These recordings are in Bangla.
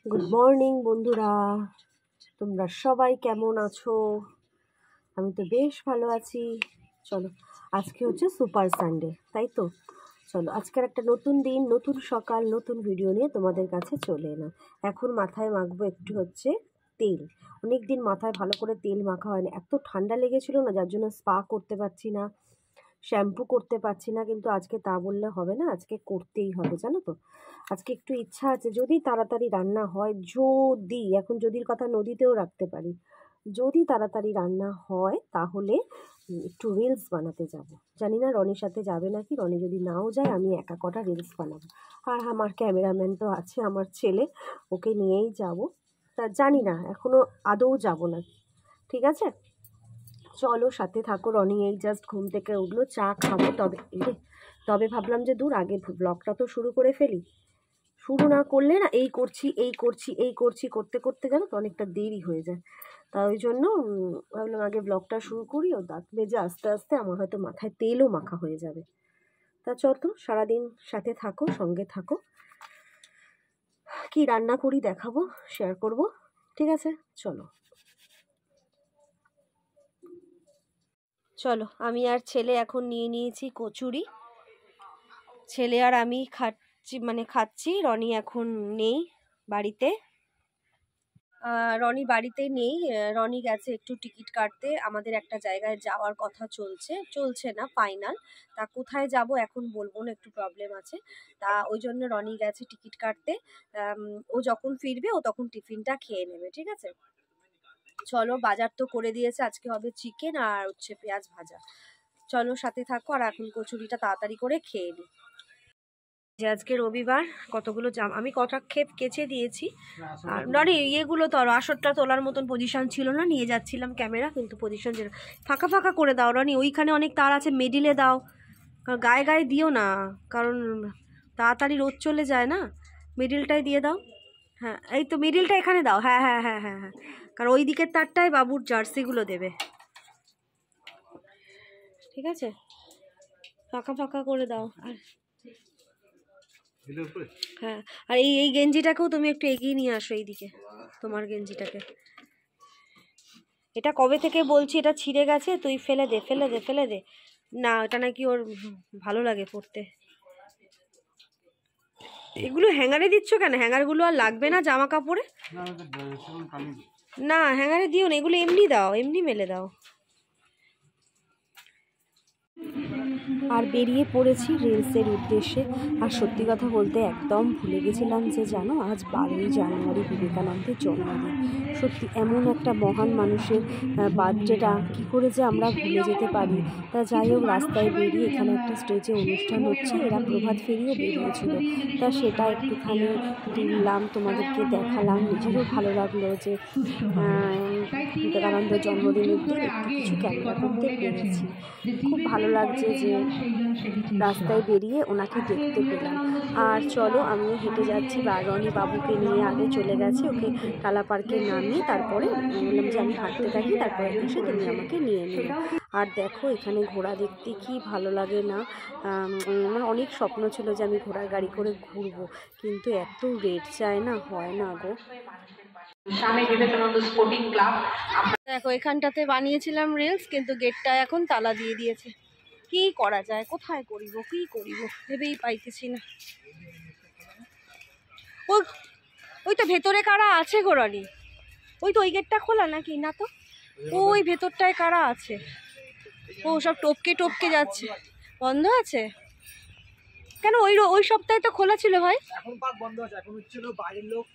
গুড মর্নিং বন্ধুরা, তোমরা সবাই কেমন আছো? আমি তো বেশ ভালো আছি। চলো, আজকে হচ্ছে সুপার সানডে, তাই তো? চলো, আজকের একটা নতুন দিন, নতুন সকাল, নতুন ভিডিও নিয়ে তোমাদের কাছে চলে এলাম। এখন মাথায় মাখবো একটু হচ্ছে তেল। অনেক দিন মাথায় ভালো করে তেল মাখা হয়নি, এত ঠান্ডা লেগেছিল না, যার জন্য স্পা করতে পারছি না, শ্যাম্পু করতে পারছি না। কিন্তু আজকে তা বললে হবে না, আজকে করতেই হবে, জানো তো। আজকে একটু ইচ্ছা আছে, যদি তাড়াতাড়ি রান্না হয়, যদি এখন যদির কথা নদীতেও রাখতে পারি, যদি তাড়াতাড়ি রান্না হয় তাহলে একটু রিলস বানাতে যাব। জানি না রনির সাথে যাবে নাকি, রনি যদি নাও যায় আমি একা কটা রিলস বানাবো। আর আমার ক্যামেরাম্যান তো আছে, আমার ছেলে, ওকে নিয়েই যাব। তা জানি না এখনও আদৌ যাব না, ঠিক আছে? চলো সাথে থাকো। রনি এই জাস্ট ঘুম থেকে উঠলো, চা খাবো, তবে ভাবলাম যে দূর, আগে ব্লগটা তো শুরু করে ফেলি। শুরু না করলে না এই করছি করতে করতে জানো তো অনেকটা দেরি হয়ে যায়। তা ওই জন্য ভাবলাম আগে ব্লগটা শুরু করি, ও দাঁত মেজে আস্তে আস্তে আমার হয়তো মাথায় তেলও মাখা হয়ে যাবে। তা চলো, সারাদিন সাথে থাকো, সঙ্গে থাকো। কি রান্না করি দেখাবো, শেয়ার করব, ঠিক আছে? চলো চলো, আমি আর ছেলে এখন নিয়ে নিয়েছি কচুরি। ছেলে আর আমি খাচ্ছি। রনি এখন নেই বাড়িতে। রনি বাড়িতে নেই, রনি গেছে একটু টিকিট কাটতে। আমাদের একটা জায়গায় যাওয়ার কথা চলছে না, ফাইনাল। তা কোথায় যাব এখন বলবো না, একটু প্রবলেম আছে। তা ওই জন্য রনি গেছে টিকিট কাটতে। ও যখন ফিরবে ও তখন টিফিনটা খেয়ে নেবে, ঠিক আছে? চলো, বাজার তো করে দিয়েছে, আজকে হবে চিকেন আর হচ্ছে পেঁয়াজ ভাজা। চলো সাথে থাকো, আর এখন কচুরিটা তাড়াতাড়ি করে খেয়ে নিই। যে আজকে রবিবার, কতগুলো আমি কটা খেপ কেচে দিয়েছি। আর নরে ইয়েগুলো তো আসরটা তোলার মতন পজিশন ছিল না, নিয়ে যাচ্ছিলাম ক্যামেরা, কিন্তু পজিশন যেন ফাঁকা ফাঁকা করে দাও রনি, ওইখানে অনেক তার আছে, মিডিলে দাও, গায়ে গায়ে দিও না, কারণ তাড়াতাড়ি রোদ চলে যায় না, মিডিলটাই দিয়ে দাও। হ্যাঁ, এই তো মিডিলটা এখানে দাও, হ্যাঁ হ্যাঁ হ্যাঁ হ্যাঁ হ্যাঁ, কারণ ওই দিকের তারটায় বাবুর জার্সিগুলো দেবে, ঠিক আছে? ফাঁকা ফাঁকা করে দাও। আর হ্যাঁ, আর এই গেঞ্জিটাকেও তুমি একটু এগিয়ে নিয়ে আসো এইদিকে, তোমার গেঞ্জিটাকে। এটা কবে থেকে বলছি, এটা ছিঁড়ে গেছে, তুই ফেলে দে ফেলে দে ফেলে দে। না, এটা নাকি ওর ভালো লাগে পরতে। এগুলো হ্যাঙ্গারে দিচ্ছ কেন? হ্যাঙ্গারগুলো আর লাগবে না জামা কাপড়ে। না, হ্যাঙ্গারে দিও না, এগুলো এমনি দাও, এমনি মেলে দাও। আর বেরিয়ে পড়েছি রিলসের উদ্দেশ্যে। আর সত্যি কথা বলতে একদম ভুলে গেছিলাম যে জানো, আজ 12ই জানুয়ারি বিবেকানন্দের জন্মদিন। সত্যি এমন একটা মহান মানুষের বার্থডেটা কী করে যে আমরা ভুলে যেতে পারি। তা যাই হোক, রাস্তায় বেরিয়ে এখানে একটা স্টেজে অনুষ্ঠান হচ্ছে, এরা প্রভাত ফেরিও বেরিয়েছিল, তা সেটা একটুখানি তুললাম, তোমাদেরকে দেখালাম। নিজেরও ভালো লাগলো যে বিবেকানন্দের জন্মদিনের দিন একটু কিছু ক্যামেরা করতে পেরেছি। খুব ভালো লাগছে যে রাস্তায় বেরিয়ে ওনাকে দেখতে পেলাম। আর চলো, আমিও হেঁটে যাচ্ছি, রনি বাবুকে নিয়ে আগে চলে গেছে, ওকে টালা পার্কে নামিয়ে তারপরে বললাম যে আমি হাঁটতে থাকি, তারপরে এসে তুমি আমাকে নিয়ে নিও। আর দেখো এখানে ঘোড়া দেখতে কি ভালো লাগে না। আমার অনেক স্বপ্ন ছিল যে আমি ঘোড়ার গাড়ি করে ঘুরবো, কিন্তু এত রেট চায় না, হয় না গো। দেখো এখানটাতে বানিয়েছিলাম রিলস, কিন্তু গেটটা এখন তালা দিয়ে দিয়েছে। কি করা যায়, কোথায় করিব, কি করিব ভেবেই পাইতেছি না। ওই তো ভেতরে কারা আছে গো রনি? ওই তো ওই গেটটা খোলা নাকি? না তো, ওই ভেতরটায় কারা আছে? ও সব টপকে টপকে যাচ্ছে, বন্ধ আছে কেন? ওই সপ্তাহে তো খোলা ছিল ভাই। এখন বন্ধ আছে, এখন হচ্ছিল বাইরের লোক।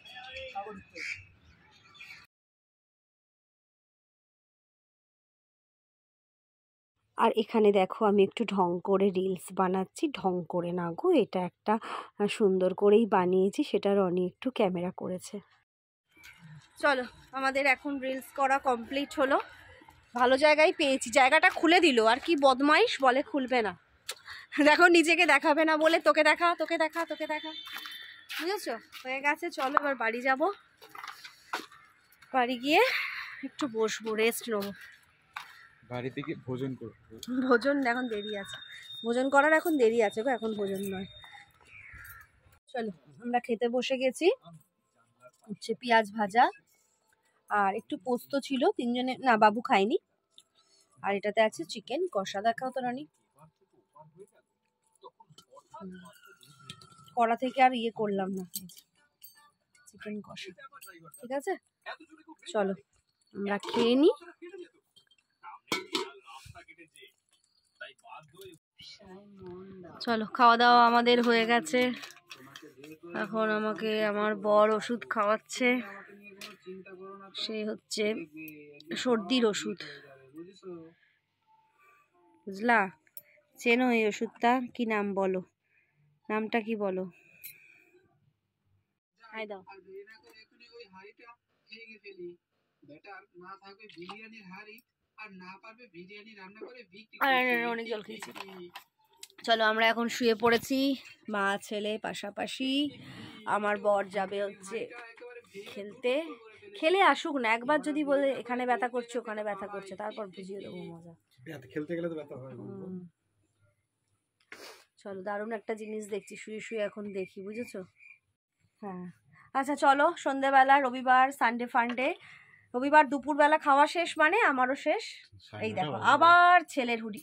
আর এখানে দেখো আমি একটু ঢং করে রিলস বানাচ্ছি, ঢং করে না গো, এটা একটা সুন্দর করেই বানিয়েছি, সেটা রনি একটু ক্যামেরা করেছে। চলো, আমাদের এখন রিলস করা কমপ্লিট হলো। ভালো জায়গায় পেয়েছি, জায়গাটা খুলে দিল, আর কি বদমাইশ বলে খুলবে না। দেখো নিজেকে দেখাবে না বলে তোকে দেখা তোকে দেখা তোকে দেখা, বুঝেছো? হয়ে গেছে, চলো এবার বাড়ি যাব। বাড়ি গিয়ে একটু বসবো, রেস্ট নেবো। বাড়ি থেকে ভোজন করবো। ভোজন এখন দেরি আছে, ভোজন করার এখন দেরি আছে গো, এখন ভোজন নয়। চলো, আমরা খেতে বসে গেছি। হচ্ছে পেঁয়াজ ভাজা আর একটু পোস্ত ছিল, তিনজনে না বাবু খায়নি। আর এটাতে আছে চিকেন কষা। দেখাও তো রানী, কড়া থেকে আর ইয়ে করলাম না, চিকেন কষা। ঠিক আছে, চলো আমরা খেয়ে নিই। চলো, খাওয়া দাওয়া আমাদের হয়ে গেছে। এখন আমাকে আমার বর ওষুধ খাওয়াচ্ছে, সে হচ্ছে সর্দির ওষুধ, বুঝলা? চেনো এই ওষুধটা? কি নাম বলো, নামটা কি বলো? হাই দাও। অনেক জল খেয়েছি। চলো আমরা এখন শুয়ে পড়েছি, মা ছেলে পাশাপাশি। আমার বর যাবে হচ্ছে খেলতে, খেলে আসুক না, একবার যদি বলে এখানে ব্যথা করছে ওখানে ব্যথা করছে, তারপর বুঝিয়ে দেবো মজা। খেলতে গেলে তো ব্যথা হয়। চলো, দারুণ একটা জিনিস দেখছি, শুয়ে শুয়ে এখন দেখি, বুঝেছো? হ্যাঁ, আচ্ছা চলো, সন্ধ্যেবেলা রবিবার, সানডে ফান্ডে, রবিবার দুপুরবেলা খাওয়া শেষ মানে আমারও শেষ। এই দেখো আবার ছেলের হুডি,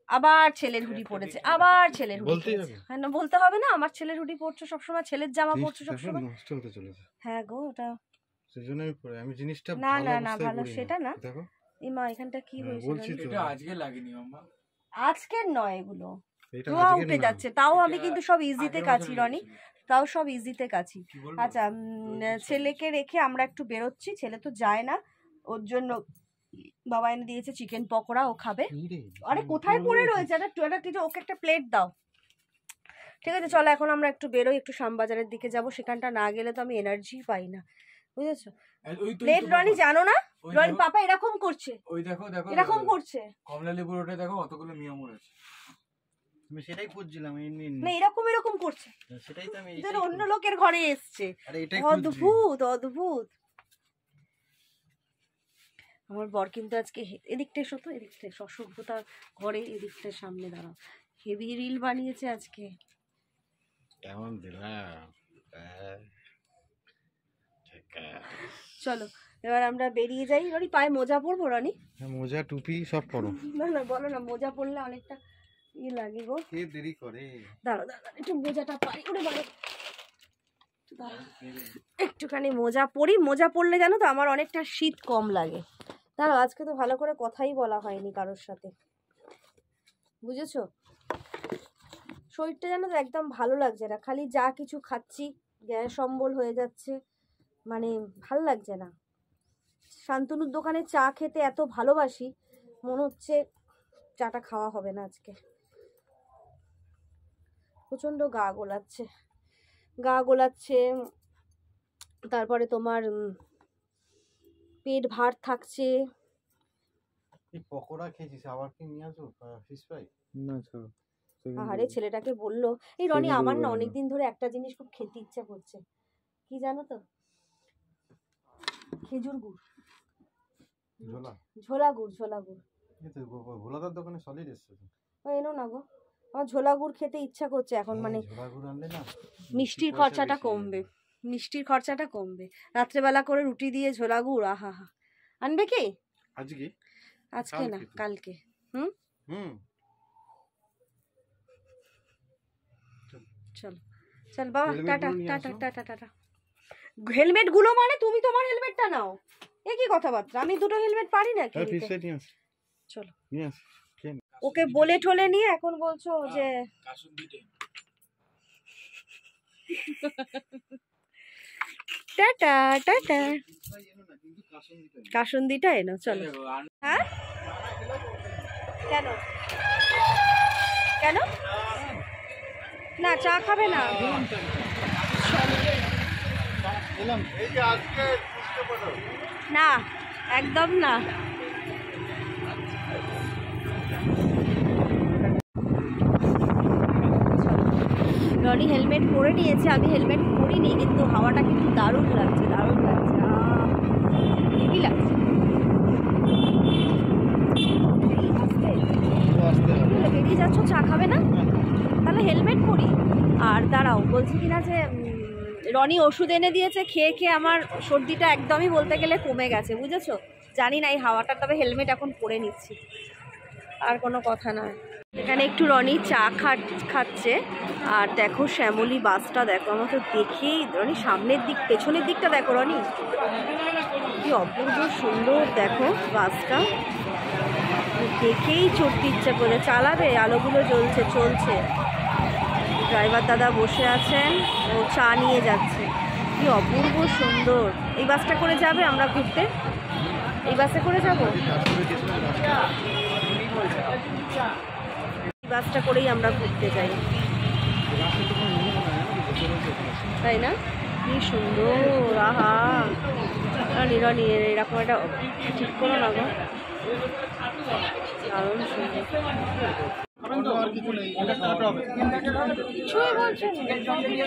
আবার ছেলের হুডি পড়েছে, আবার ছেলের হুডি পড়েছে। হ্যাঁ, না বলতে হবে না, আমার ছেলের হুডি পড়ছো সবসময়, ছেলের জামা পড়ছো সবসময়। নষ্ট হতে চলেছে। হ্যাঁ গো, ওটা সেজন্য আমি পরে, আমি জিনিসটা না না না ভালো সেটা না। দেখো এই মা এখানটা কি হয়েছে বলছি তো, এটা আজকে লাগেনি মাম্মা, আজকের নয়, এগুলো এটা ধোয়া আজকে উঠে না। যাচ্ছে। তাও আমি কিন্তু সব ইজিতে কাছি রনি, তাও সব ইজিতে কাছি। কি বলবো? আচ্ছা, ছেলেকে রেখে আমরা একটু বেরোচ্ছি, ছেলে তো যায় না, ওর জন্য বাবা এনে দিয়েছে চিকেন পকোড়া, ও খাবে। আরে কোথায় পড়ে রয়েছে, ওকে একটা প্লেট দাও। ঠিক আছে, চলো এখন আমরা একটু বেরোই, একটু শ্যামবাজারের দিকে যাব, সেখানটা না গেলে তো আমি এনার্জি পাই না, বুঝেছো? প্লেট রনি জানো না, রনি পাপা এরকম করছে, ওই দেখো দেখো এরকম করছে, কমলা লেবুর ওটা দেখো কতগুলো মিয়ামর আছে। আমি সেটাই খুঁজছিলাম, না এরকম এরকম করছে, সেটাই তো আমি যেন অন্য লোকের ঘরে এসছে। আরে এটাই অদ্ভুত অদ্ভুত। আমার বর কিন্তু আজকে এদিকটা এসো তো, এদিকটা অসভ্যতা ঘরে, এদিকটার সামনে দাঁড়াও, হেভি রিল বানিয়েছে আজকে। কেমন দিলাম? চলো এবার আমরা বেরিয়ে যাই। রনি পায়ে মোজা পরবো রনি? মোজা টুপি সব পরো। না না বলো না, মোজা পরলে অনেকটা ইয়ে লাগে গো। কে দেরি করে? দাঁড়ো দাঁড়ো, একটু মোজাটা পাই, ওরে বাবা, একটুখানি মোজা পরি। মোজা পরলে জানো তো আমার অনেকটা শীত কম লাগে। দাঁড়ো, আজকে তো ভালো করে কথাই বলা হয়নি কারোর সাথে, বুঝেছো? শরীরটা জানো তো একদম ভালো লাগছে না, খালি যা কিছু খাচ্ছি গ্যাস অম্বল হয়ে যাচ্ছে, মানে ভাল লাগছে না। শান্তনুর দোকানে চা খেতে এত ভালোবাসি, মনে হচ্ছে চাটা খাওয়া হবে না আজকে। প্রচণ্ড গা গোলাচ্ছে, গা গোলাচ্ছে, তারপরে তোমার পেট ভার থাকছে। এই পকোড়া খেয়েছিস, আবার কি নিয়ে আসবো ফিশ ফ্রাই? না ছাড়ো। আরে ছেলেটাকে বললো, এই রনি আমার না অনেকদিন ধরে একটা জিনিস খুব খেতে ইচ্ছা করছে, কি জানো তো? খেজুর গুড়, ঝোলা ঝোলা গুড়, ঝোলা গুড়। ভোলাদার দোকানে সলিড এসছে তো। ও এনো না গো, আমার ঝোলা গুড় খেতে ইচ্ছা করছে এখন, মানে ঝোলা গুড় আনলে না মিষ্টির খরচাটা কমবে, মিষ্টির খরচাটা কমবে। রাত্রেবেলা করে রুটি দিয়ে ঝোলা গুড়, আহা হা। আনবে কি আজকে? আজকে না কালকে। হুম হুম, চলো চল বাবা, tata tata tata tata. Helmet গুলো মানে তুমি তোমার হেলমেটটা নাও, এ কি কথাবার্তা? আমি দুটো হেলমেট পারি না কি? চলো ওকে বলে ঠলে নিয়ে এখন বলছো যে টাটা টাটা। কাসুন্দিটা এনো, চলো। হ্যাঁ কেন কেন না চা খাবে না? না একদম না। রনি হেলমেট পরে নিয়েছে, আমি হেলমেট পরিনি, কিন্তু হাওয়াটা কিন্তু দারুণ লাগছে, দারুণ লাগছে, হেভি লাগছে। বেরিয়ে যাচ্ছ, চা খাবে না? তাহলে হেলমেট পরি। আর দাঁড়াও, বলছি কিনা যে রনি ওষুধ এনে দিয়েছে, খেয়ে খেয়ে আমার সর্দিটা একদমই বলতে গেলে কমে গেছে, বুঝেছো? জানি না এই হাওয়াটা, তবে হেলমেট এখন পরে নিচ্ছি, আর কোনো কথা নয়। এখানে একটু রনি চা খাচ্ছে। আর দেখো শ্যামলী বাসটা দেখো, আমার তো দেখেই রনি সামনের দিক পেছনের দিকটা দেখো রনি, কি অপূর্ব সুন্দর দেখো বাসটা, দেখেই চড়তে ইচ্ছা করে। চালাবে, আলোগুলো চলছে। ড্রাইভার দাদা বসে আছেন, ও চা নিয়ে যাচ্ছে, কি অপূর্ব সুন্দর। এই বাসটা করে যাবে আমরা ঘুরতে, এই বাসে করে যাবো, এই বাসটা করেই আমরা ঘুরতে যাই, তাই না? কি সুন্দর, আহা রনি রনি এরকম একটা ঠিক করো না গো, দারুণ সুন্দর। কিছুই বলছে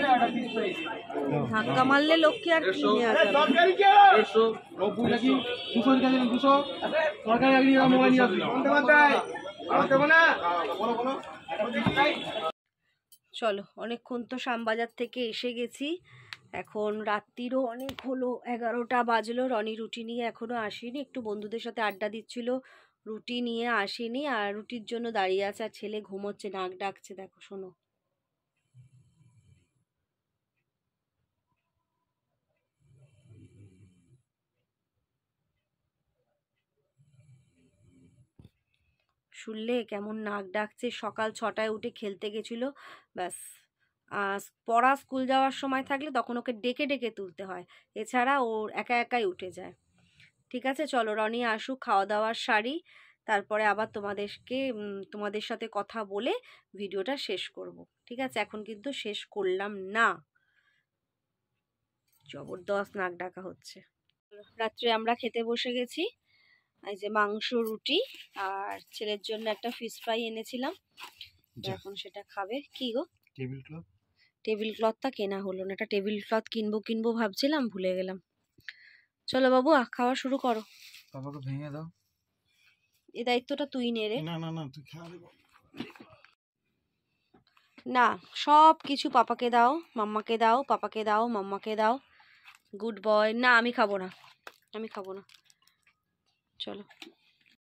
না, ধাক্কা মারলে লোককে আর কিনে আসবে। চলো, অনেকক্ষণ তো শ্যামবাজার থেকে এসে গেছি, এখন রাত্রিরও অনেক হলো, 11টা বাজলো। রনি রুটি নিয়ে এখনো আসেনি, একটু বন্ধুদের সাথে আড্ডা দিচ্ছিল, রুটি নিয়ে আসেনি, আর রুটির জন্য দাঁড়িয়ে আছে, আর ছেলে ঘুমোচ্ছে, নাক ডাকছে, দেখো শোনো। শুনলে কেমন নাক ডাকছে, সকাল 6টায় উঠে খেলতে গেছিলো, ব্যাস পড়া স্কুল যাওয়ার সময় থাকলে তখন ওকে ডেকে ডেকে তুলতে হয়, এছাড়া ও একা একাই উঠে যায়। ঠিক আছে, চলো রনি আসুক, খাওয়া দাওয়ার সারি, তারপরে আবার তোমাদের সাথে কথা বলে ভিডিওটা শেষ করব। ঠিক আছে, এখন কিন্তু শেষ করলাম না, জবরদস্ত নাক ডাকা হচ্ছে। রাত্রে আমরা খেতে বসে গেছি, এই যে মাংস, রুটি, আর ছেলের জন্য একটা ফিশ ফ্রাই এনেছিলাম, এখন সেটা খাবে। কি গো, টেবিল ক্লথটা কেনা হলো না, একটা টেবিল ক্লথ কিনবো ভাবছিলাম, ভুলে গেলাম। চলো বাবু, খাওয়া শুরু করো। বাবাকে ভেঙে দাও। এই দায়িত্বটা তুই নে রে। না না না, তুই খাওয়া দেবো না, সব কিছু পাপাকে দাও, মাম্মাকে দাও, পাপাকে দাও, মাম্মাকে দাও, গুড বয়। না, আমি খাবো না, চলো।